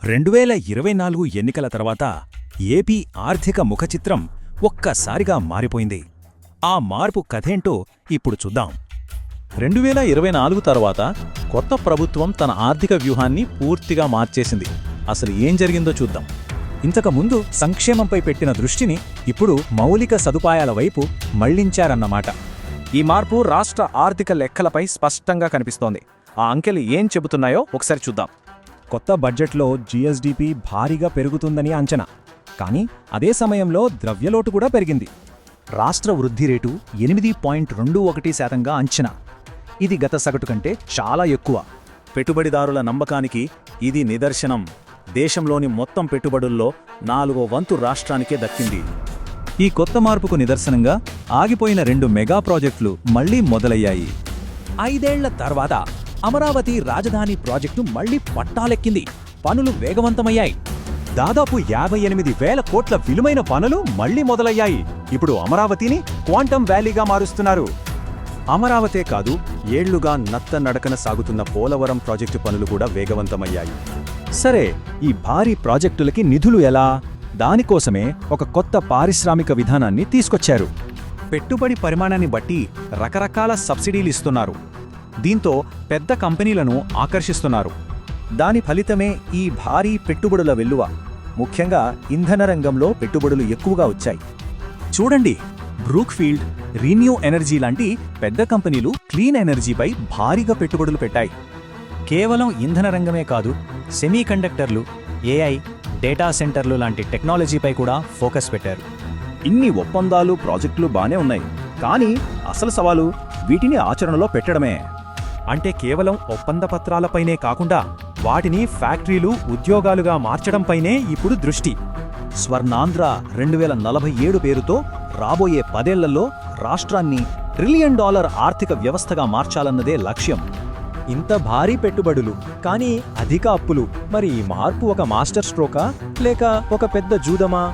2024 ఎన్నికల తర్వాత ఏపీ ఆర్థిక ముఖచిత్రం ఒక్కసారిగా మారిపోయింది. ఆ మార్పు కథేంటో ఇప్పుడు చూద్దాం. 2024 తర్వాత కొత్త ప్రభుత్వం తన ఆర్థిక వ్యూహాన్ని పూర్తిగా మార్చేసింది. అసలు ఏం జరిగిందో చూద్దాం. ఇంతకుముందు సంక్షేమంపై పెట్టిన దృష్టిని ఇప్పుడు మౌలిక సదుపాయాల వైపు మళ్లించారన్నమాట. ఈ మార్పు రాష్ట్ర ఆర్థిక లెక్కలపై స్పష్టంగా కనిపిస్తోంది. ఆ అంకెలు ఏం చెబుతున్నాయో ఒకసారి చూద్దాం. కొత్త బడ్జెట్లో జీఎస్డీపీ భారీగా పెరుగుతుందని అంచనా. కానీ అదే సమయంలో ద్రవ్యలోటు కూడా పెరిగింది. రాష్ట్ర వృద్ధి రేటు 8.21% అంచనా. ఇది గత సగటు కంటే చాలా ఎక్కువ. పెట్టుబడిదారుల నమ్మకానికి ఇది నిదర్శనం. దేశంలోని మొత్తం పెట్టుబడుల్లో 4వ వంతు రాష్ట్రానికే దక్కింది. ఈ కొత్త మార్పుకు నిదర్శనంగా ఆగిపోయిన 2 మెగా ప్రాజెక్టులు మళ్లీ మొదలయ్యాయి. 5 ఏళ్ల తర్వాత అమరావతి రాజధాని ప్రాజెక్టు మళ్లీ పట్టాలెక్కింది. పనులు వేగవంతమయ్యాయి. దాదాపు 58,000 కోట్ల విలువైన పనులు మళ్లీ మొదలయ్యాయి. ఇప్పుడు అమరావతిని క్వాంటమ్ వ్యాలీగా మారుస్తున్నారు. అమరావతే కాదు, ఏళ్లుగా నత్తనడకన సాగుతున్న పోలవరం ప్రాజెక్టు పనులు కూడా వేగవంతమయ్యాయి. సరే, ఈ భారీ ప్రాజెక్టులకి నిధులు ఎలా? దానికోసమే ఒక కొత్త పారిశ్రామిక విధానాన్ని తీసుకొచ్చారు. పెట్టుబడి పరిమాణాన్ని బట్టి రకరకాల సబ్సిడీలిస్తున్నారు. దీంతో పెద్ద కంపెనీలను ఆకర్షిస్తున్నారు. దాని ఫలితమే ఈ భారీ పెట్టుబడుల వెల్లువ. ముఖ్యంగా ఇంధన రంగంలో పెట్టుబడులు ఎక్కువగా వచ్చాయి. చూడండి, బ్రూక్ఫీల్డ్, రీన్యూ ఎనర్జీ లాంటి పెద్ద కంపెనీలు క్లీన్ ఎనర్జీపై భారీగా పెట్టుబడులు పెట్టాయి. కేవలం ఇంధన రంగమే కాదు, సెమీకండక్టర్లు, ఏఐ, డేటా సెంటర్లు లాంటి టెక్నాలజీపై కూడా ఫోకస్ పెట్టారు. ఇన్ని ఒప్పందాలు, ప్రాజెక్టులు బానే ఉన్నాయి. కానీ అసలు సవాలు వీటిని ఆచరణలో పెట్టడమే. అంటే కేవలం ఒప్పంద పత్రాలపైనే కాకుండా వాటిని ఫ్యాక్టరీలు, ఉద్యోగాలుగా మార్చడంపైనే ఇప్పుడు దృష్టి. స్వర్ణాంధ్ర 2047 పేరుతో రాబోయే 10 ఏళ్లలో రాష్ట్రాన్ని $1 ట్రిలియన్ ఆర్థిక వ్యవస్థగా మార్చాలన్నదే లక్ష్యం. ఇంత భారీ పెట్టుబడులు, కానీ అధిక అప్పులు. మరి ఈ మార్పు ఒక మాస్టర్ స్ట్రోకా లేక ఒక పెద్ద జూదమా?